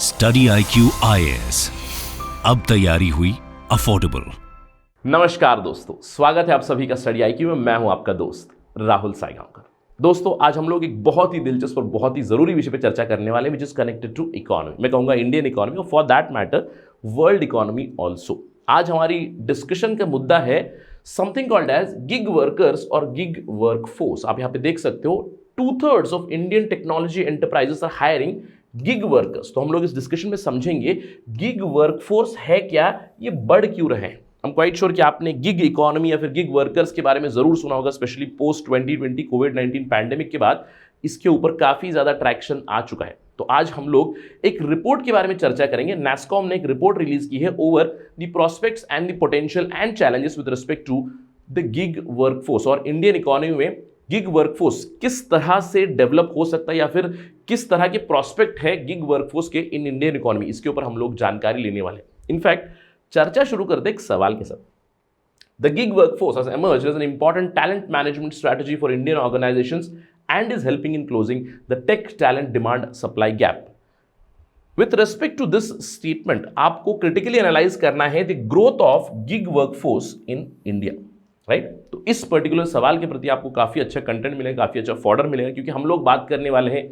Study IQ IAS, अब तैयारी हुई अफोर्डेबल। नमस्कार दोस्तों, स्वागत है आप सभी का स्टडी IQ में। मैं हूं आपका दोस्त राहुल साईगांवकर। दोस्तों, आज हम लोग एक बहुत ही दिलचस्प और बहुत ही जरूरी विषय पे चर्चा करने वाले हैं, which is connected to economy. मैं कहूंगा इंडियन इकोनॉमी और for that matter world economy also. आज हमारी डिस्कशन का मुद्दा है something called as gig workers और गिग वर्कफोर्स। आप यहां पे देख सकते हो 2/3 of Indian technology enterprises are hiring gig workers. तो हम लोग इस डिस्कशन में समझेंगे गिग वर्कफोर्स है क्या, ये बढ़ क्यों रहे हैं। आई एम क्वाइट श्योर कि आपने गिग इकोनॉमी या फिर गिग वर्कर्स के बारे में जरूर सुना होगा, स्पेशली पोस्ट 2020 कोविड-19 पैंडेमिक के बाद इसके ऊपर काफी ज्यादा ट्रैक्शन आ चुका है। तो आज हम लोग एक रिपोर्ट के बारे में चर्चा करेंगे। NASSCOM ने एक रिपोर्ट रिलीज की है over the prospects and the potential and challenges with respect to the gig workforce, और इंडियन इकोनॉमी में गिग वर्कफोर्स किस तरह से डेवलप हो सकता है या फिर किस तरह के प्रोस्पेक्ट है गिग वर्कफोर्स के इन इंडियन इकोनॉमी। इसके ऊपर हम लोग जानकारी लेने वाले हैं। इनफैक्ट चर्चा शुरू करते एक सवाल के साथ। The gig workforce has emerged as an important talent management strategy for Indian organizations and is helping in closing the tech talent demand supply gap. With respect to this statement, आपको critically analyze करना है the growth of gig workforce in India, right? तो इस particular सवाल के प्रति आपको काफी अच्छा कंटेंट मिलेगा, काफी अच्छा फॉर्डर मिलेगा, क्योंकि हम लोग बात करने वाले हैं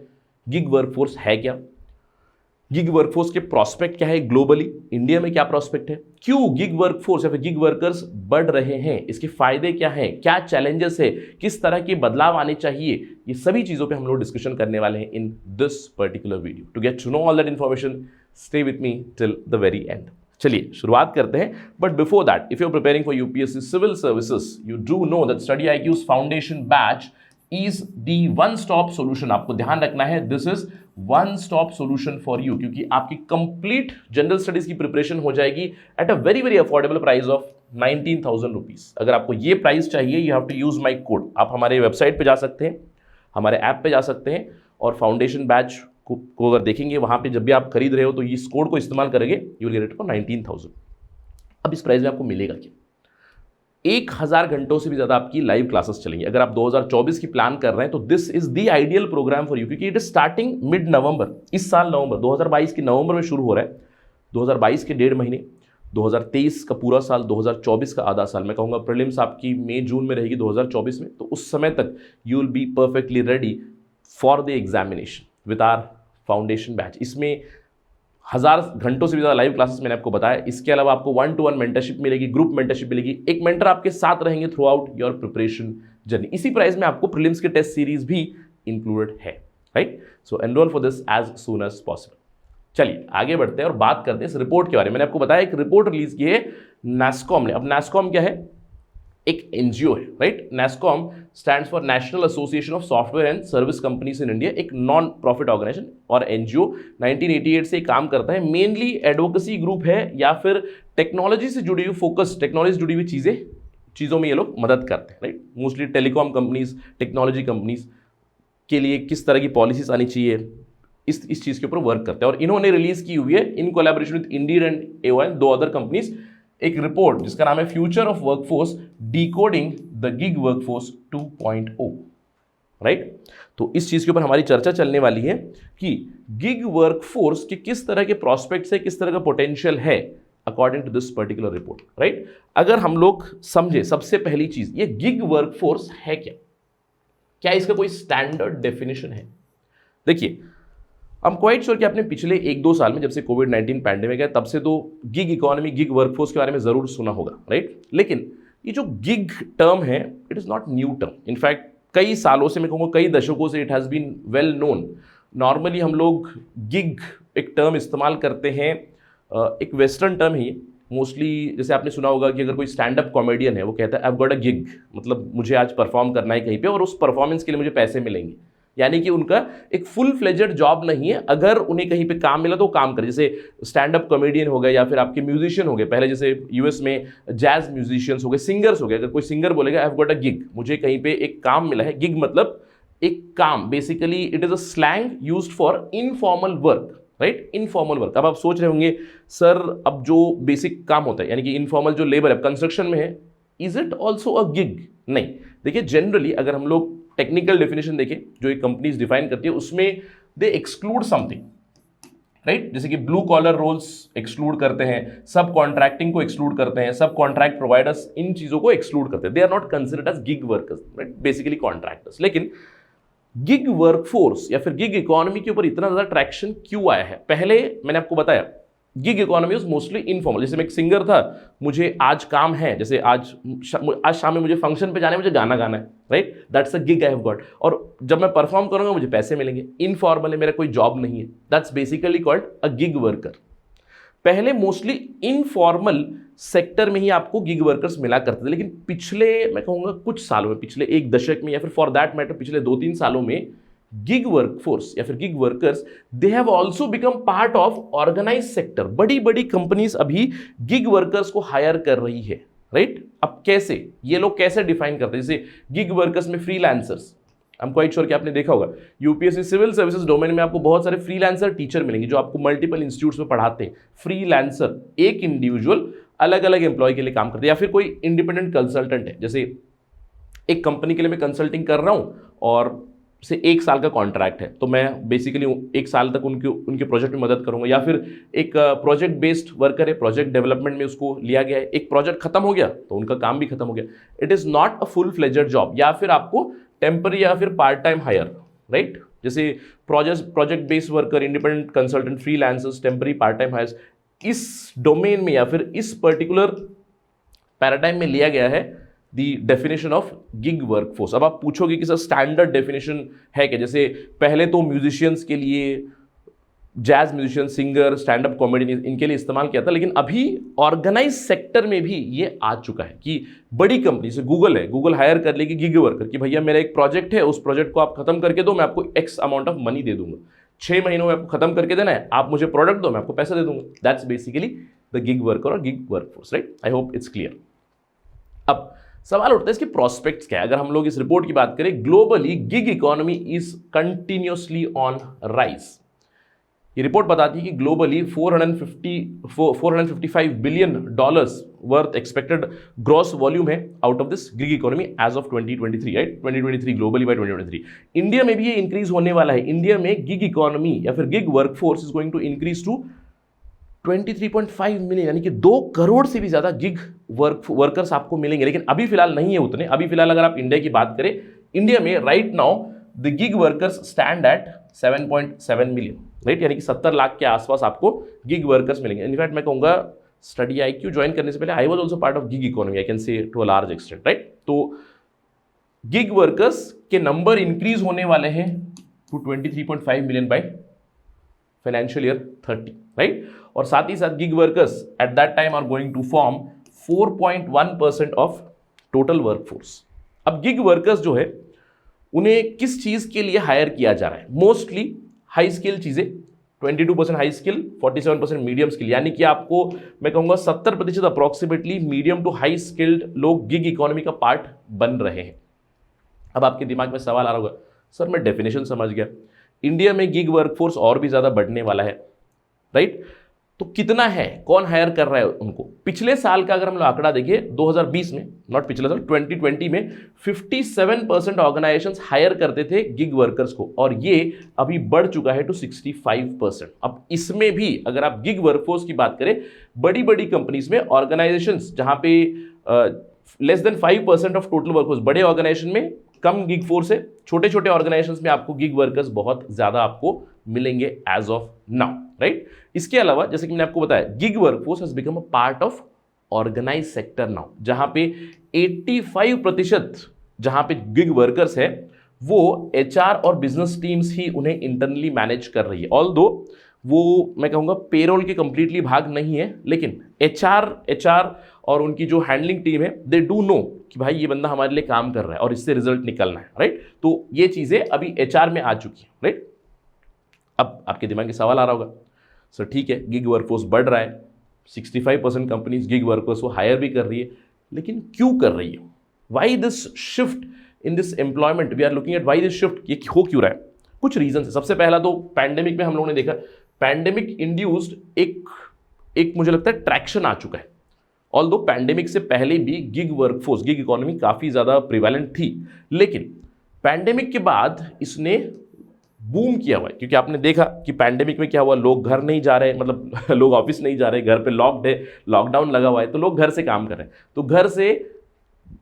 गिग वर्कफोर्स है क्या, गिग वर्कफोर्स के प्रोस्पेक्ट क्या है ग्लोबली, इंडिया में क्या प्रोस्पेक्ट है, क्यों गिग वर्कफोर्स या फिर गिग वर्कर्स बढ़ रहे हैं, इसके फायदे क्या हैं, क्या चैलेंजेस है, किस तरह के बदलाव आने चाहिए, ये सभी चीजों पे हम लोग डिस्कशन करने वाले हैं in this particular video. To get to know all that information, stay with me till the very end. चलिए शुरुआत करते हैं, but before that, if you are preparing for UPSC civil services, you do know that study IQ's foundation batch is the one stop solution। आपको ध्यान रखना है, this is one stop solution for you, क्योंकि आपकी complete general studies की preparation हो जाएगी at a very very affordable price of 19,000 rupees. अगर आपको ये प्राइस चाहिए, you have to use my code. आप हमारे वेबसाइट पे जा सकते हैं, हमारे ऐप पे जा सकते हैं, और फाउंडेशन बैच को अगर देखेंगे वहां पे जब भी आप खरीद रहे हो तो इस कोड को इस्तेमाल करेंगे, you will get it for 19,000। अब इस प्राइस में आपको मिलेगा क्या? 1,000 घंटों से भी ज्यादा आपकी लाइव क्लासेस चलेंगी। अगर आप 2024 की प्लान कर रहे हैं तो this is the ideal program for you, क्योंकि it is starting mid November. इस साल नवंबर 2022 के नवंबर में शुरू हो रहा है। 2022 के 1.5 महीने, 2023 का पूरा साल, 2024 का आधा साल। मैं कहूंगा प्रीलिम्स आपकी मई जून में रहेगी 2024 में, तो उस समय तक you will be perfectly ready for the examination with our foundation batch. इसमें 1,000 घंटों से भी ज़्यादा लाइव क्लासेस मैंने आपको बताया। इसके अलावा आपको 1-to-1 मेंटरशिप मिलेगी, ग्रुप मेंटरशिप मिलेगी, एक मेंटर आपके साथ रहेंगे throughout your preparation journey. इसी प्राइस में आपको प्रीलिम्स के टेस्ट सीरीज भी इंक्लूडेड है, right? So enroll for this as soon as possible. चलिए आगे बढ़ते हैं और बात करते हैं इस रिपोर्ट के बारे में। मैंने आपको बताया एक रिपोर्ट रिलीज की है NASSCOM ने। अब NASSCOM क्या है? एक NGO है, right? NASSCOM stands for national association of software and service companies in India, एक नॉन प्रॉफिट ऑर्गेनाइजेशन और NGO। 1988 से काम करता है। मेनली एडवोकेसी ग्रुप है या फिर टेक्नोलॉजी से जुड़ी हुई फोकस, टेक्नोलॉजी से जुड़ी हुई चीज़ों में ये लोग मदद करते हैं, right? Mostly telecom companies, technology companies के लिए किस तरह की पॉलिसीज आनी चाहिए, इस चीज़ के ऊपर वर्क करते हैं। और इन्होंने रिलीज की हुई है in collaboration with Indeed and AON, 2 other companies, एक रिपोर्ट जिसका नाम है future of workforce decoding the gig workforce 2.0, right? तो इस चीज के ऊपर हमारी चर्चा चलने वाली है कि गिग वर्कफोर्स के किस तरह के प्रोस्पेक्ट्स है, किस तरह का पोटेंशियल है according to this particular report, right? अगर हम लोग समझे, सबसे पहली चीज, ये गिग वर्कफोर्स है क्या इसका कोई स्टैंडर्ड डेफिनेशन है? देखिए, आई एम क्वाइट श्योर कि आपने पिछले 1-2 साल में, जब से कोविड-19 पैंडेमिक है, तब से तो गिग इकोनॉमी, गिग वर्कफोर्स के बारे में जरूर सुना होगा, राइट? लेकिन ये जो गिग टर्म है, it is not new term. In fact कई सालों से, मैं कहूँगा कई दशकों से, it has been well known. Normally हम लोग गिग एक टर्म इस्तेमाल करते हैं, एक वेस्टर्न टर्म ही मोस्टली। जैसे आपने सुना होगा कि अगर कोई स्टैंड अप कॉमेडियन है, वो कहता है I have got a gig, मतलब मुझे आज परफॉर्म करना है कहीं पे और उस परफॉर्मेंस के लिए मुझे पैसे मिलेंगे। यानी कि उनका एक फुल फ्लेजेड जॉब नहीं है, अगर उन्हें कहीं पे काम मिला तो वो काम करे। जैसे स्टैंड अप कॉमेडियन हो गए या फिर आपके म्यूजिशियन हो गए, पहले जैसे US में जैज म्यूजिशियंस हो गए, सिंगर्स हो गए। अगर कोई सिंगर बोलेगा I have got a gig, मुझे कहीं पे एक काम मिला है। गिग मतलब एक काम, basically it is a slang used for informal work, right? Informal work. अब आप सोच रहे होंगे सर, अब जो बेसिक काम होता है यानी कि इनफॉर्मल जो लेबर है, कंस्ट्रक्शन में है, is it also a gig? नहीं। देखिए, जनरली अगर हम लोग टेक्निकल डेफिनेशन देखें जो एक कंपनीज डिफाइन करती है, उसमें दे एक्सक्लूड समथिंग, राइट, जैसे कि ब्लू कॉलर रोल्स एक्सक्लूड करते हैं, सब कॉन्ट्रैक्टिंग को एक्सक्लूड करते हैं, सब कॉन्ट्रैक्ट प्रोवाइडर्स इन चीजों को एक्सक्लूड करते हैं, they are not considered as gig workers, right, basically contractors. लेकिन गिग वर्कफोर्स या फिर गिग इकोनॉमी के ऊपर इतना ज्यादा ट्रैक्शन क्यों आया है? पहले मैंने आपको बताया gig economy is mostly informal. जैसे मैं एक सिंगर था, मुझे आज काम है, जैसे आज शाम में मुझे फंक्शन पे जाना है, मुझे गाना गाना है, right, that's a gig I have got, और जब मैं परफॉर्म करूंगा मुझे पैसे मिलेंगे। इनफॉर्मल है, मेरा कोई जॉब नहीं है, that's basically called a gig worker. पहले मोस्टली इनफॉर्मल सेक्टर में ही आपको गिग वर्कर्स मिला करते थे, लेकिन पिछले मैं कहूंगा कुछ सालों में, पिछले एक दशक में या फिर फॉर दैट मैटर पिछले 2-3 सालों में गिग वर्कफोर्स या फिर gig workers they have also become part of organize sector. बड़ी बड़ी कंपनीज अभी गिग वर्कर्स को हायर कर रही है, राइट। अब कैसे, ये लोग कैसे डिफाइन करते हैं? जैसे गिग वर्कर्स में freelancers, I am quite sure कि आपने देखा होगा यूपीएससी सिविल सर्विसेज डोमेन में आपको बहुत सारे फ्रीलांसर टीचर मिलेंगे जो आपको मल्टीपल इंस्टीट्यूट्स में पढ़ाते हैं। फ्रीलांसर एक इंडिविजुअल अलग अलग एम्प्लॉय के लिए काम करते हैं, या फिर कोई इंडिपेंडेंट कंसल्टेंट है, जैसे एक कंपनी के लिए मैं कंसल्टिंग कर रहा हूं और से 1 साल का कॉन्ट्रैक्ट है, तो मैं बेसिकली 1 साल तक उनके प्रोजेक्ट में मदद करूंगा। या फिर एक प्रोजेक्ट बेस्ड वर्कर है, प्रोजेक्ट डेवलपमेंट में उसको लिया गया है, एक प्रोजेक्ट खत्म हो गया तो उनका काम भी खत्म हो गया। It is not a full fledged job. या फिर आपको टेम्पररी या फिर पार्ट टाइम हायर, राइट, जैसे project based worker, independent consultant, freelancers, temporary part time hires, इस डोमेन में या फिर इस पर्टिकुलर पैराडाइम में लिया गया है दी डेफिनेशन ऑफ गिग वर्कफोर्स। अब आप पूछोगे कि सर स्टैंडर्ड डेफिनेशन है क्या? जैसे पहले तो म्यूजिशियंस के लिए, jazz musician, singer, stand up comedy इनके लिए इस्तेमाल किया था, लेकिन अभी ऑर्गेनाइज सेक्टर में भी ये आ चुका है कि बड़ी कंपनी से गूगल है, गूगल हायर कर लेगी गिग वर्कर कि भैया मेरा एक प्रोजेक्ट है, उस प्रोजेक्ट को आप खत्म करके दो, मैं आपको एक्स अमाउंट ऑफ मनी दे दूंगा, 6 महीनों में आपको खत्म करके देना है, आप मुझे प्रोडक्ट दो, मैं आपको पैसा दे दूंगा। That's basically the gig worker और gig workforce, right. I hope it's clear. अब सवाल उठता है इसके प्रोस्पेक्ट्स क्या है? अगर हम लोग इस रिपोर्ट की बात करें, globally gig economy is continuously on rise. ये रिपोर्ट बताती है कि globally 455 billion dollars worth expected gross volume है out of this gig economy as of 2023, right, 2023 globally by 2023। India में भी ये इंक्रीज होने वाला है। इंडिया में गिग इकोनॉमी या फिर gig workforce is going to increase to 23.5 million, यानी कि 2 करोड़ से भी ज्यादा गिग वर्कर्स आपको मिलेंगे। लेकिन अभी फिलहाल नहीं है उतने। अभी फिलहाल अगर आप इंडिया की बात करें, इंडिया में right now the gig workers stand at 7.7 million, right, यानी कि 70 लाख के आसपास आपको गिग वर्कर्स मिलेंगे। इनफैक्ट मैं कहूंगा स्टडी IQ ज्वाइन करने से पहले I was also part of gig economy, I can say to a large extent, right. तो गिग वर्कर्स के नंबर इंक्रीज होने वाले हैं to 23.5 million by financial year 30, right. और साथ ही साथ gig workers at that time are going to form 4.1% of total workforce. अब गिग वर्कर्स जो है उन्हें किस चीज के लिए हायर किया जा रहा है? मोस्टली हाई स्किल चीजें, 22% हाई स्किल, 47% मीडियम स्किल, यानी कि आपको मैं कहूंगा 70% approximately medium to high skilled लोग गिग इकोनॉमी का पार्ट बन रहे हैं। अब आपके दिमाग में सवाल आ रहा होगा, सर मैं डेफिनेशन समझ गया, इंडिया में गिग वर्कफोर्स और भी ज्यादा बढ़ने वाला है, राइट, तो कितना है, कौन हायर कर रहा है उनको? पिछले साल का अगर हम लोग आंकड़ा देखिए, 2020 में, नॉट पिछले साल, 2020 में 57% ऑर्गेनाइजेशंस हायर करते थे गिग वर्कर्स को, और ये अभी बढ़ चुका है टू 65%। अब इसमें भी अगर आप गिग वर्कफोर्स की बात करें, बड़ी बड़ी कंपनीज में ऑर्गेनाइजेशंस जहां पे less than 5% of total workforce, बड़े ऑर्गेनाइजेशन में कम गिग फोर्स है, छोटे छोटे ऑर्गेनाइजेशंस में आपको गिग वर्कर्स बहुत ज्यादा आपको मिलेंगे एज ऑफ नाउ, राइट। इसके अलावा जैसे कि मैंने आपको बताया, gig workforce has become a part of organize sector now, जहां पे 85% जहां पे गिग वर्कर्स है वो HR और बिजनेस टीम्स ही उन्हें इंटरनली मैनेज कर रही है। ऑल्दो वो मैं कहूंगा पेरोल के कंप्लीटली भाग नहीं है, लेकिन HR और उनकी जो हैंडलिंग टीम है, दे डू नो कि भाई ये बंदा हमारे लिए काम कर रहा है और इससे रिजल्ट निकलना है, राइट। तो ये चीजें अभी HR में आ चुकी है, राइट। अब आपके दिमाग में सवाल आ रहा होगा, सर ठीक है, गिग वर्कफोर्स बढ़ रहा है, 65% कंपनीज गिग वर्कर्स को हायर भी कर रही है, लेकिन क्यों कर रही है? Why this shift in this employment, we are looking at why this shift, ये हो क्यों रहा है? कुछ रीजन है। सबसे पहला तो पैंडेमिक में हम लोगों ने देखा, पैंडेमिक इंड्यूस्ड एक मुझे लगता है ट्रैक्शन आ चुका है। ऑल्दो पैंडेमिक से पहले भी गिग वर्कफोर्स, गिग इकोनॉमी काफी ज्यादा प्रिवेलेंट थी, लेकिन पैंडेमिक के बाद इसने बूम किया हुआ है, क्योंकि आपने देखा कि पैंडेमिक में क्या हुआ, लोग घर नहीं जा रहे, मतलब लोग ऑफिस नहीं जा रहे, घर पे लॉक्ड है, लॉकडाउन लगा हुआ है, तो लोग घर से काम कर रहे हैं, तो घर से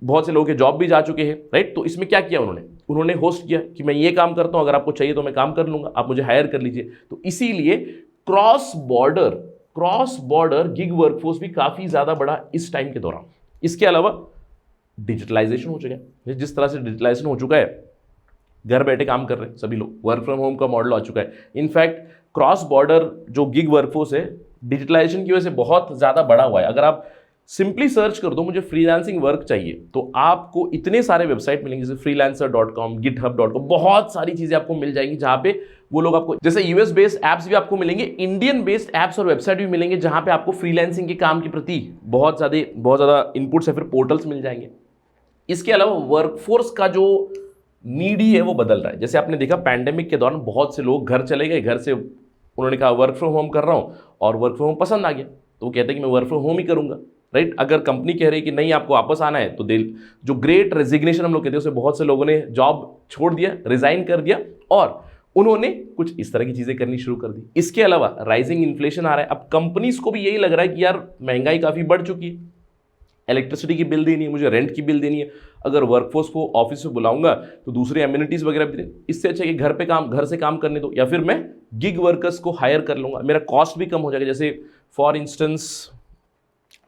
बहुत से लोगों के जॉब भी जा चुके हैं, राइट। तो इसमें क्या किया उन्होंने होस्ट किया कि मैं ये काम करता हूं, अगर आपको चाहिए तो मैं काम कर लूंगा, आप मुझे हायर कर लीजिए। तो इसीलिए क्रॉस बॉर्डर गिग वर्कफोर्स भी काफी ज्यादा बढ़ा इस टाइम के दौरान। इसके अलावा डिजिटलाइजेशन हो चुका है, जिस तरह से डिजिटलाइजेशन हो चुका है, घर बैठे काम कर रहे हैं सभी लोग, वर्क फ्रॉम होम का मॉडल आ चुका है। इनफैक्ट क्रॉस बॉर्डर जो गिग वर्कफोर्स है, डिजिटलाइजेशन की वजह से बहुत ज़्यादा बड़ा हुआ है। अगर आप सिंपली सर्च कर दो मुझे फ्रीलांसिंग वर्क चाहिए, तो आपको इतने सारे वेबसाइट मिलेंगे, जैसे freelancer.com, github.com, बहुत सारी चीज़ें आपको मिल जाएंगी, जहाँ पे वो लोग आपको, जैसे यूएस बेस्ड ऐप्स भी आपको मिलेंगे, इंडियन बेस्ड ऐप्स और वेबसाइट भी मिलेंगे, जहाँ पे आपको फ्रीलांसिंग के काम के प्रति बहुत ज़्यादा इनपुट्स या फिर पोर्टल्स मिल जाएंगे। इसके अलावा वर्कफोर्स का जो नीड ही है वो बदल रहा है। जैसे आपने देखा पैंडेमिक के दौरान बहुत से लोग घर चले गए, घर से उन्होंने कहा वर्क फ्रॉम होम कर रहा हूँ, और वर्क फ्रॉम होम पसंद आ गया, तो वो कहते हैं कि मैं वर्क फ्रॉम होम ही करूँगा, राइट। अगर कंपनी कह रही है कि नहीं आपको वापस आना है, तो जो ग्रेट रेजिग्नेशन हम लोग कहते हैं, उसमें बहुत से लोगों ने जॉब छोड़ दिया, रिजाइन कर दिया, और उन्होंने कुछ इस तरह की चीज़ें करनी शुरू कर दी। इसके अलावा राइजिंग इन्फ्लेशन आ रहा है, अब कंपनीज को भी यही लग रहा है कि यार महंगाई काफ़ी बढ़ चुकी है, इलेक्ट्रिसिटी की बिल देनी है, मुझे रेंट की बिल देनी है, अगर वर्कफोर्स को ऑफिस में बुलाऊंगा तो दूसरे एम्यूनिटीज़ वगैरह भी दें, इससे अच्छा कि घर से काम करने दो, या फिर मैं गिग वर्कर्स को हायर कर लूँगा, मेरा कॉस्ट भी कम हो जाएगा। जैसे फॉर इंस्टेंस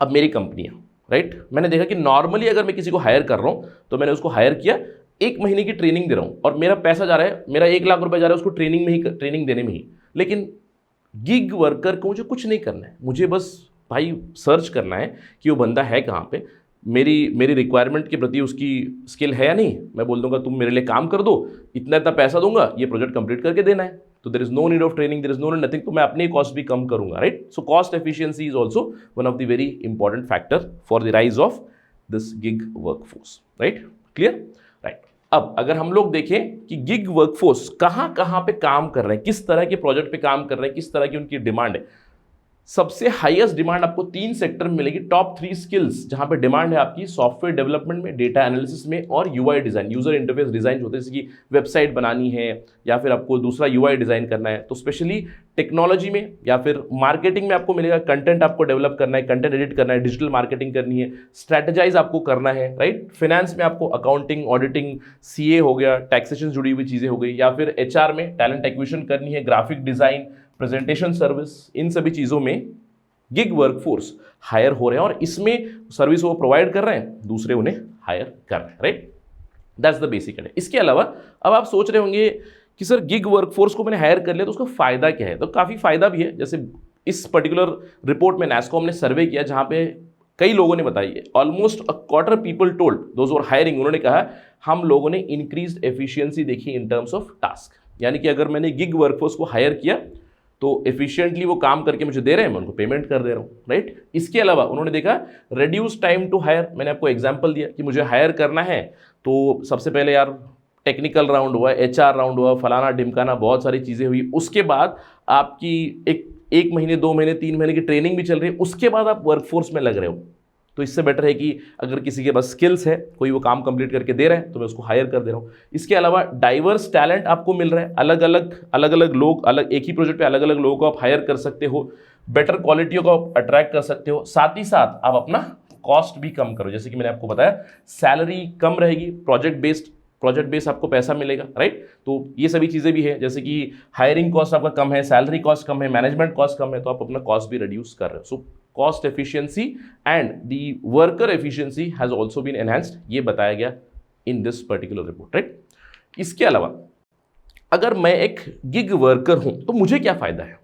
अब मेरी कंपनी है, राइट, मैंने देखा कि नॉर्मली अगर मैं किसी को हायर कर रहा हूँ, तो मैंने उसको हायर किया, 1 महीने की ट्रेनिंग दे रहा हूँ, और मेरा पैसा जा रहा है, मेरा 1 लाख रुपये जा रहा है उसको ट्रेनिंग देने में ही। लेकिन गिग वर्कर को मुझे कुछ नहीं करना है, मुझे बस भाई सर्च करना है कि वो बंदा है कहाँ पे, मेरी रिक्वायरमेंट के प्रति उसकी स्किल है या नहीं, मैं बोल दूंगा तुम मेरे लिए काम कर दो, इतना पैसा दूंगा, ये प्रोजेक्ट कंप्लीट करके देना है, तो there is no need of training, there is no need nothing, तो मैं अपनी कॉस्ट भी कम करूंगा, right. So cost efficiency is also one of the very important factor for the rise of this gig workforce, right, clear, right. अब अगर हम लोग देखें कि गिग वर्कफोर्स कहाँ पे काम कर रहे हैं, किस तरह के प्रोजेक्ट पे काम कर रहे हैं, किस तरह की उनकी डिमांड है, सबसे हाईएस्ट डिमांड आपको 3 सेक्टर में मिलेगी, टॉप 3 स्किल्स जहां पे डिमांड है आपकी, सॉफ्टवेयर डेवलपमेंट में, डेटा एनालिसिस में, और UI design, user interface design होते हैं, जैसे कि वेबसाइट बनानी है या फिर आपको दूसरा यूआई डिजाइन करना है, तो स्पेशली टेक्नोलॉजी में या फिर मार्केटिंग में आपको मिलेगा, कंटेंट आपको डेवलप करना है, कंटेंट एडिट करना है, डिजिटल मार्केटिंग करनी है, स्ट्रैटेजाइज आपको करना है, राइट। फाइनेंस में आपको अकाउंटिंग, ऑडिटिंग, सीए हो गया, टैक्सेशन जुड़ी हुई चीजें हो गई, या फिर एचआर में टैलेंट एक्विजिशन करनी है, ग्राफिक डिजाइन, प्रेजेंटेशन सर्विस, इन सभी चीज़ों में गिग वर्कफोर्स हायर हो रहे हैं, और इसमें सर्विस वो प्रोवाइड कर रहे हैं, दूसरे उन्हें हायर कर रहे हैं, राइट। दैट्स द बेसिक है। इसके अलावा अब आप सोच रहे होंगे कि सर गिग वर्कफोर्स को मैंने हायर कर लिया तो उसका फायदा क्या है, तो काफ़ी फायदा भी है। जैसे इस पर्टिकुलर रिपोर्ट में NASSCOM ने सर्वे किया, जहाँ पे कई लोगों ने बताई, almost a quarter people told those who are hiring, उन्होंने कहा हम लोगों ने इंक्रीज्ड एफिशिएंसी देखी इन टर्म्स ऑफ टास्क, यानी कि अगर मैंने गिग वर्कफोर्स को हायर किया तो एफिशिएंटली वो काम करके मुझे दे रहे हैं, मैं उनको पेमेंट कर दे रहा हूँ, राइट। इसके अलावा उन्होंने देखा रिड्यूस टाइम टू हायर, मैंने आपको एग्जांपल दिया कि मुझे हायर करना है तो सबसे पहले यार टेक्निकल राउंड हुआ, HR राउंड हुआ, फलाना ढिमकाना, बहुत सारी चीज़ें हुई, उसके बाद आपकी एक महीने, 2 महीने, 3 महीने की ट्रेनिंग भी चल रही है, उसके बाद आप वर्कफोर्स में लग रहे हो। तो इससे बेटर है कि अगर किसी के पास स्किल्स है, कोई वो काम कंप्लीट करके दे रहा है, तो मैं उसको हायर कर दे रहा हूँ। इसके अलावा डाइवर्स टैलेंट आपको मिल रहा है, अलग अलग लोग, एक ही प्रोजेक्ट पे अलग अलग लोगों को आप हायर कर सकते हो, बेटर क्वालिटियों को आप अट्रैक्ट कर सकते हो, साथ ही साथ आप अपना कॉस्ट भी कम करो। जैसे कि मैंने आपको बताया सैलरी कम रहेगी, प्रोजेक्ट बेस्ड आपको पैसा मिलेगा, राइट। तो ये सभी चीज़ें भी है, जैसे कि हायरिंग कॉस्ट आपका कम है, सैलरी कॉस्ट कम है, मैनेजमेंट कॉस्ट कम है, तो आप अपना कॉस्ट भी रिड्यूस कर रहे हो। So cost efficiency and the worker efficiency has also been enhanced, ये बताया गया in this particular report, right. इसके अलावा अगर मैं एक गिग वर्कर हूं तो मुझे क्या फायदा है,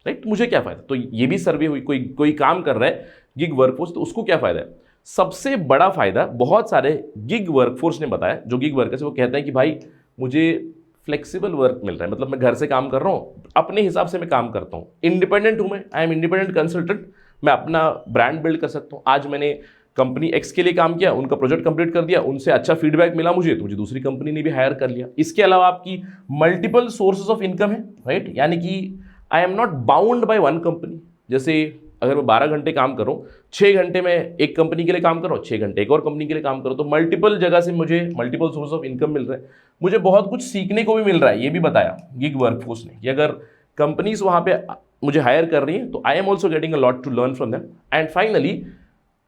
राइट, मुझे क्या फायदा, तो ये भी सर्वे हुई, कोई काम कर रहा है गिग वर्कफोर्स, तो उसको क्या फायदा है। सबसे बड़ा फायदा बहुत सारे गिग वर्कफोर्स ने बताया, जो गिग वर्कर्स वो कहते हैं कि भाई मुझे फ्लेक्सिबल वर्क मिल रहा है, मतलब मैं घर से काम कर रहा हूँ, अपने हिसाब से मैं काम करता हूँ, इंडिपेंडेंट हूँ मैं, आई एम इंडिपेंडेंट कंसल्टेंट, मैं अपना ब्रांड बिल्ड कर सकता हूँ। आज मैंने कंपनी X के लिए काम किया, उनका प्रोजेक्ट कंप्लीट कर दिया, उनसे अच्छा फीडबैक मिला मुझे, तो मुझे दूसरी कंपनी ने भी हायर कर लिया। इसके अलावा आपकी मल्टीपल सोर्सेज ऑफ इनकम है, राइट, यानी कि I am not bound by one company. जैसे अगर मैं 12 घंटे काम कर रहा हूँ, 6 घंटे में एक कंपनी के लिए काम कर रहा हूँ, 6 घंटे एक और कंपनी के लिए काम कर रहा हूँ, तो मल्टीपल जगह से मुझे मल्टीपल सोर्स ऑफ इनकम मिल रहा है, मुझे बहुत कुछ सीखने को भी मिल रहा है। ये भी बताया गिग वर्कफोर्स ने कि अगर कंपनीज वहाँ पे मुझे हायर कर रही हैं तो I am also getting a lot to learn from them, and finally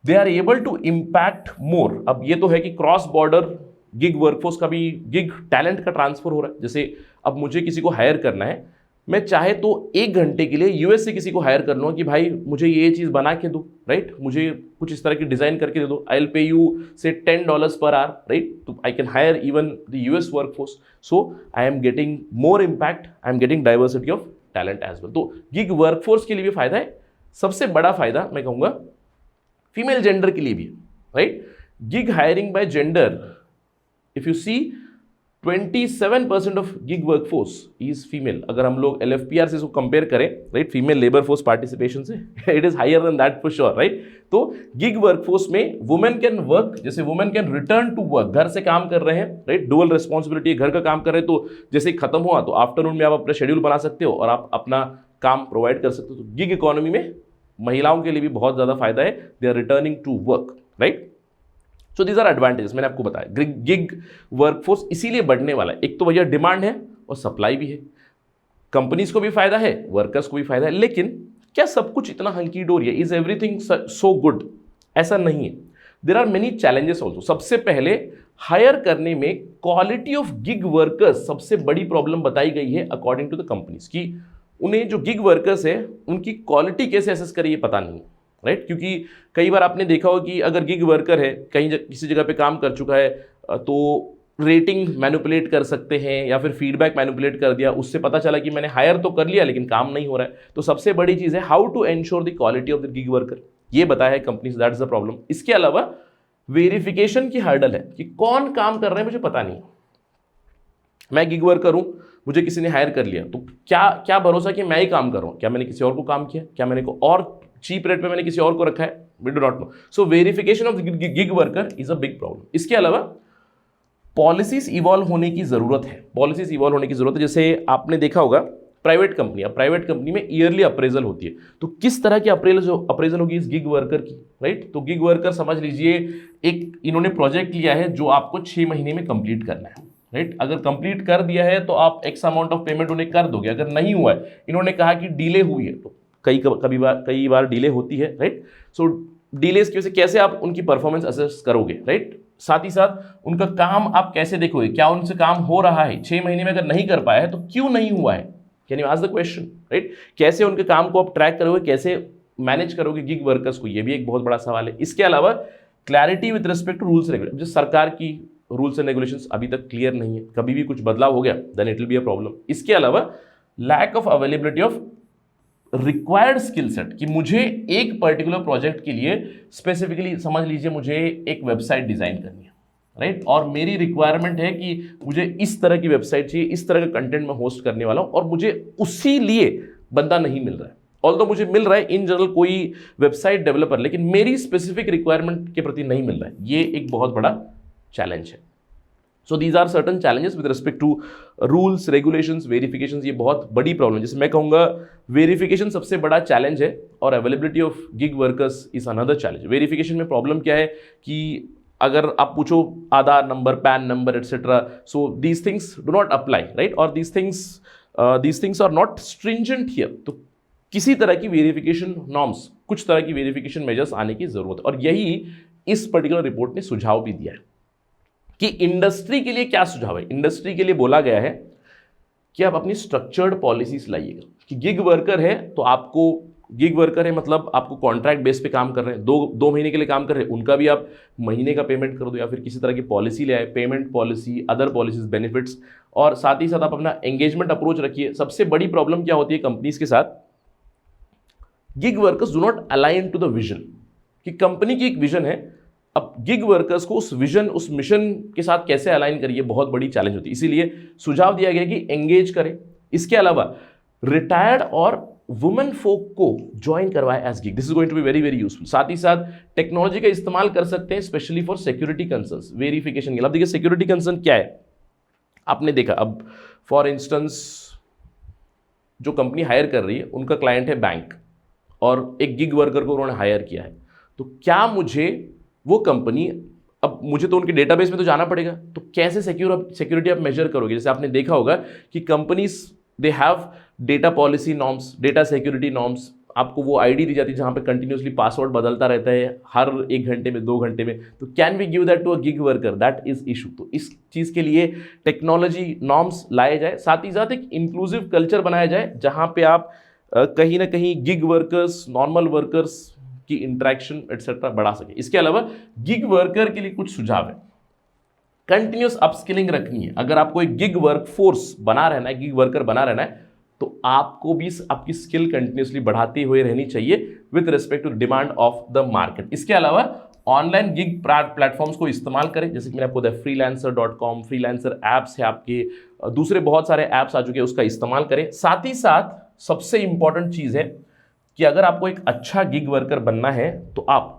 they are able to impact more. अब ये तो है कि क्रॉस बॉर्डर गिग वर्कफोर्स का भी, गिग टैलेंट का ट्रांसफर हो रहा है। जैसे अब मुझे किसी को हायर करना है, मैं चाहे तो 1 घंटे के लिए यूएस से किसी को हायर कर लूँ कि भाई मुझे ये चीज़ बना के दो, राइट, मुझे कुछ इस तरह की डिज़ाइन करके दे दो, आई विल पे यू से $10 पर आवर, राइट, तो I can hire even the US workforce. So I am getting more impact, I am getting diversity of talent as well. तो गिग वर्कफोर्स के लिए भी फायदा है। सबसे बड़ा फायदा मैं कहूँगा फीमेल जेंडर के लिए भी, right. Gig hiring by gender, if you see 27% of gig workforce is female. अगर हम लोग LFPR से इसको कंपेयर करें, right, female labour force participation से, it is higher than that for sure, right. तो गिग वर्कफोर्स में वुमेन कैन वर्क, जैसे women can return to work, घर से काम कर रहे हैं, राइट, डुअल रिस्पॉन्सिबिलिटी, घर का काम कर रहे हैं, तो जैसे खत्म हुआ तो आफ्टरनून में आप अपना शेड्यूल बना सकते हो और आप अपना काम प्रोवाइड कर सकते हो। तो गिग इकोनॉमी में महिलाओं के लिए भी बहुत ज़्यादा फायदा है, they are returning to work, right. So these are advantages, मैंने आपको बताया। गिग वर्कफोर्स इसीलिए बढ़ने वाला है, एक तो भैया डिमांड है और सप्लाई भी है, कंपनीज को भी फायदा है, वर्कर्स को भी फायदा है। लेकिन क्या सब कुछ इतना हंकी डोरी है? Is everything so good? ऐसा नहीं है, there are many challenges also. सबसे पहले हायर करने में क्वालिटी ऑफ गिग वर्कर्स सबसे बड़ी प्रॉब्लम बताई गई है अकॉर्डिंग टू द कंपनीज, की उन्हें जो गिग वर्कर्स है उनकी क्वालिटी कैसे असेस करे ये पता नहीं, राइट। क्योंकि कई बार आपने देखा हो कि अगर गिग वर्कर है, कहीं किसी जगह पे काम कर चुका है, तो रेटिंग मैनिपुलेट कर सकते हैं या फिर फीडबैक मैनिपुलेट कर दिया, उससे पता चला कि मैंने हायर तो कर लिया लेकिन काम नहीं हो रहा है। तो सबसे बड़ी चीज़ है how to ensure the quality of the gig worker, ये बताया है companies, that is the problem. इसके अलावा वेरिफिकेशन की हर्डल है कि कौन काम कर रहे हैं मुझे पता नहीं। मैं गिग वर्कर हूँ, मुझे किसी ने हायर कर लिया, तो क्या क्या भरोसा कि मैं ही काम कर रहा हूँ? क्या मैंने किसी और को काम किया? क्या मैंने को और चीप रेट पे मैंने किसी और को रखा है? We do not know. So verification of gig worker is a big problem. इसके अलावा पॉलिसीज इवॉल्व होने की जरूरत है, पॉलिसीज इवॉल्व होने की जरूरत है। जैसे आपने देखा होगा प्राइवेट कंपनी, अब प्राइवेट कंपनी में ईयरली अप्रेजल होती है, तो किस तरह की अप्रेजल होगी इस गिग वर्कर की, राइट। तो गिग वर्कर समझ लीजिए एक इन्होंने प्रोजेक्ट लिया है जो आपको 6 महीने में कंप्लीट करना है, राइट। अगर कंप्लीट कर दिया है तो आप एक्स अमाउंट ऑफ पेमेंट उन्हें कर दोगे। अगर नहीं हुआ है, इन्होंने कहा कि डिले हुई है, तो कई बार डिले होती है, राइट। सो डिलेस की वजह से कैसे आप उनकी परफॉर्मेंस असेस करोगे, राइट। साथ ही साथ उनका काम आप कैसे देखोगे, क्या उनसे काम हो रहा है? 6 महीने में अगर नहीं कर पाया है तो क्यों नहीं हुआ है? Can you ask the question, right. कैसे उनके काम को आप ट्रैक करोगे, कैसे मैनेज करोगे गिग वर्कर्स को, ये भी एक बहुत बड़ा सवाल है। इसके अलावा clarity with respect to rules regulation, जो सरकार की रूल्स एंड रेगुलेशंस अभी तक क्लियर नहीं है, कभी भी कुछ बदलाव हो गया then it will be a problem. इसके अलावा lack of availability of required skill set, कि मुझे एक पर्टिकुलर प्रोजेक्ट के लिए स्पेसिफिकली समझ लीजिए मुझे एक वेबसाइट डिजाइन करनी है, राइट, और मेरी रिक्वायरमेंट है कि मुझे इस तरह की वेबसाइट चाहिए, इस तरह का कंटेंट मैं होस्ट करने वाला हूं, और मुझे उसी लिए बंदा नहीं मिल रहा है। ऑल्दो मुझे मिल रहा है इन जनरल कोई वेबसाइट डेवलपर, लेकिन मेरी स्पेसिफिक रिक्वायरमेंट के प्रति नहीं मिल रहा है। ये एक बहुत बड़ा चैलेंज है। So these are certain challenges with respect to rules, regulations, verifications. ये बहुत बड़ी प्रॉब्लम, जैसे मैं कहूँगा वेरिफिकेशन सबसे बड़ा चैलेंज है और availability of gig workers is another challenge. Verification में प्रॉब्लम क्या है कि अगर आप पूछो Aadhaar number, PAN number etcetera, so these things do not apply, right, और these things are not stringent here. तो किसी तरह की वेरिफिकेशन नॉर्म्स, कुछ तरह की वेरिफिकेशन मेजर्स आने की जरूरत है, और यही इस पर्टिकुलर रिपोर्ट ने सुझाव भी दिया है कि इंडस्ट्री के लिए क्या सुझाव है। इंडस्ट्री के लिए बोला गया है कि आप अपनी स्ट्रक्चर्ड पॉलिसीज लाइएगा, कि गिग वर्कर है तो आपको, गिग वर्कर है मतलब आपको कॉन्ट्रैक्ट बेस पे काम कर रहे हैं, दो महीने के लिए काम कर रहे हैं, उनका भी आप महीने का पेमेंट कर दो, या फिर किसी तरह की पॉलिसी ले आए, payment policy, other policies, benefits, और साथ ही साथ आप अपना एंगेजमेंट अप्रोच रखिए। सबसे बड़ी प्रॉब्लम क्या होती है कंपनीज के साथ, gig workers do not align to the vision, कि कंपनी की एक विजन है, अब गिग वर्कर्स को उस विजन, उस मिशन के साथ कैसे अलाइन करिए, बहुत बड़ी चैलेंज होती है। इसीलिए सुझाव दिया गया कि एंगेज करें। इसके अलावा रिटायर्ड और वुमेन फोक को ज्वाइन करवाए as gig, this is going to be very very useful. साथ ही साथ टेक्नोलॉजी का इस्तेमाल कर सकते हैं specially for security concerns, verification के लिए। अब देखिए सिक्योरिटी कंसर्न क्या है, आपने देखा, अब फॉर इंस्टेंस जो कंपनी हायर कर रही है उनका क्लाइंट है बैंक, और एक गिग वर्कर को उन्होंने हायर किया है, तो क्या मुझे वो कंपनी, अब मुझे तो उनके डेटाबेस में तो जाना पड़ेगा, तो कैसे सिक्योरिटी आप मेजर करोगे? जैसे आपने देखा होगा कि companies they have data policy norms, data security norms, आपको वो आईडी दी जाती है जहाँ पे कंटिन्यूसली पासवर्ड बदलता रहता है हर 1 घंटे में 2 घंटे में, तो can we give that to a gig worker? That is issue. तो इस चीज़ के लिए टेक्नोलॉजी नॉर्म्स लाए जाए, साथ ही साथ एक इंक्लूसिव कल्चर बनाया जाए जहाँ पे आप कहीं ना कहीं गिग वर्कर्स, नॉर्मल वर्कर्स की इंटरेक्शन एटसेट्रा बढ़ा सके। इसके अलावा गिग वर्कर के लिए कुछ सुझाव है। कंटिन्यूस अपस्किलिंग रखनी है। अगर आपको एक गिग वर्कफोर्स बना रहना है, गिग वर्कर बना रहना है, तो आपको भी आपकी स्किल कंटिन्यूसली बढ़ाते हुए रहनी चाहिए with respect to demand of the market. इसके अलावा ऑनलाइन गिग प्लेटफॉर्म्स को इस्तेमाल करें, जैसे कि मैंने आपको बताया freelancer.com, फ्रीलांसर ऐप्स है आपके, दूसरे बहुत सारे ऐप्स आ चुके हैं, उसका इस्तेमाल करें। साथ ही साथ सबसे इंपॉर्टेंट चीज़ है कि अगर आपको एक अच्छा गिग वर्कर बनना है तो आप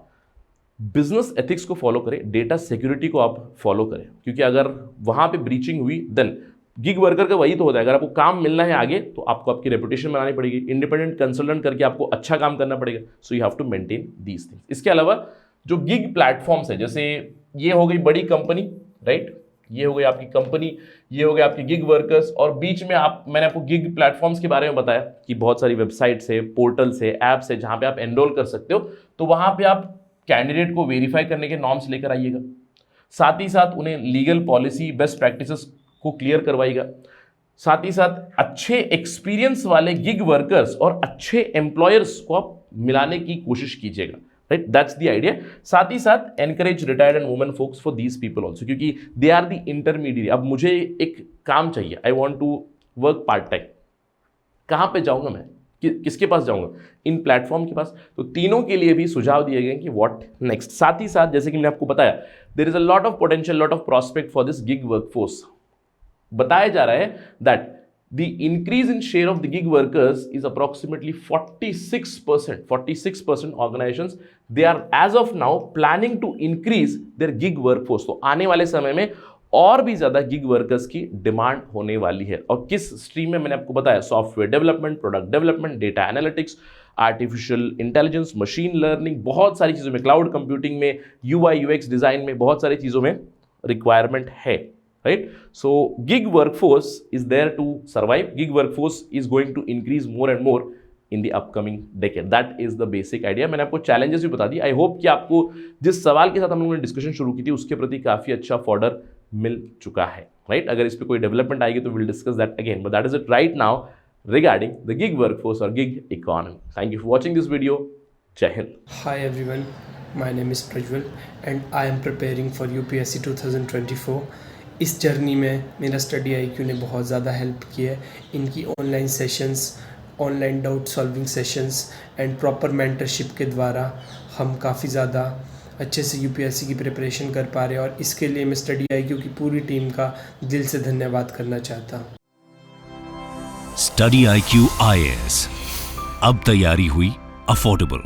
बिजनेस एथिक्स को फॉलो करें, डेटा सिक्योरिटी को आप फॉलो करें, क्योंकि अगर वहां पे ब्रीचिंग हुई देन गिग वर्कर का वही तो होता है, अगर आपको काम मिलना है आगे तो आपको आपकी रेपुटेशन बनानी पड़ेगी, इंडिपेंडेंट कंसल्टेंट करके आपको अच्छा काम करना पड़ेगा। So you have to maintain these things. इसके अलावा जो गिग प्लेटफॉर्म्स है, जैसे ये हो गई बड़ी कंपनी, राइट, ये हो गई आपकी कंपनी, ये हो गए आपके गिग वर्कर्स, और बीच में मैंने आपको गिग प्लेटफॉर्म्स के बारे में बताया कि बहुत सारी वेबसाइट्स है, पोर्टल्स है, ऐप्स है जहां पे आप एनरोल कर सकते हो, तो वहां पे आप कैंडिडेट को वेरीफाई करने के नॉर्म्स लेकर आइएगा, साथ ही साथ उन्हें लीगल पॉलिसी, बेस्ट प्रैक्टिसेस को क्लियर करवाइएगा, साथ ही साथ अच्छे एक्सपीरियंस वाले गिग वर्कर्स और अच्छे एम्प्लॉयर्स को आप मिलाने की कोशिश कीजिएगा, राइट, दैट्स द आइडिया। साथ ही साथ encourage retired and women folks for these people also, क्योंकि दे आर द इंटरमीडिएट। अब मुझे एक काम चाहिए, I want to work part time, कहाँ पे जाऊँगा मैं, किसके पास जाऊँगा? इन प्लेटफॉर्म के पास। तो तीनों के लिए भी सुझाव दिए गए कि व्हाट नेक्स्ट। साथ ही साथ जैसे कि मैंने आपको बताया, there is a lot of potential, lot of prospect for this gig workforce. बताया जा रहा है that the increase in share of the gig workers is approximately 46%। 46% organisations they are as of now planning to increase their gig workforce. तो आने वाले समय में और भी ज्यादा गिग वर्कर्स की डिमांड होने वाली है। और किस स्ट्रीम में? मैंने आपको बताया, software development, product development, data analytics, artificial intelligence, machine learning, बहुत सारी चीज़ों में, क्लाउड कंप्यूटिंग में, यूआई यूएक्स डिजाइन में, बहुत सारी चीज़ों में रिक्वायरमेंट है, right. So gig workforce is there to survive, gig workforce is going to increase more and more in the upcoming decade. That is the basic idea. मैंने आपको challenges भी बता दी। आई होप कि आपको जिस सवाल के साथ हम लोगों ने डिस्कशन शुरू की थी उसके प्रति काफ़ी अच्छा फॉर्डर मिल चुका है, राइट। अगर इस पर कोई डेवलपमेंट आएगी तो will discuss that again, but that is it right now regarding the gig workforce or gig economy. Thank you for watching this video. Jai Hind. Hi everyone, my name is Prajwal and I am preparing for UPSC 2024. इस journey में मेरा study IQ ने बहुत ज़्यादा help की है। इनकी online sessions, online doubt solving sessions and proper mentorship के द्वारा हम काफ़ी ज़्यादा अच्छे से UPSC की प्रिपरेशन कर पा रहे हैं, और इसके लिए मैं स्टडी IQ की पूरी टीम का दिल से धन्यवाद करना चाहता हूँ। स्टडी IQ IAS, अब तैयारी हुई अफोर्डेबल।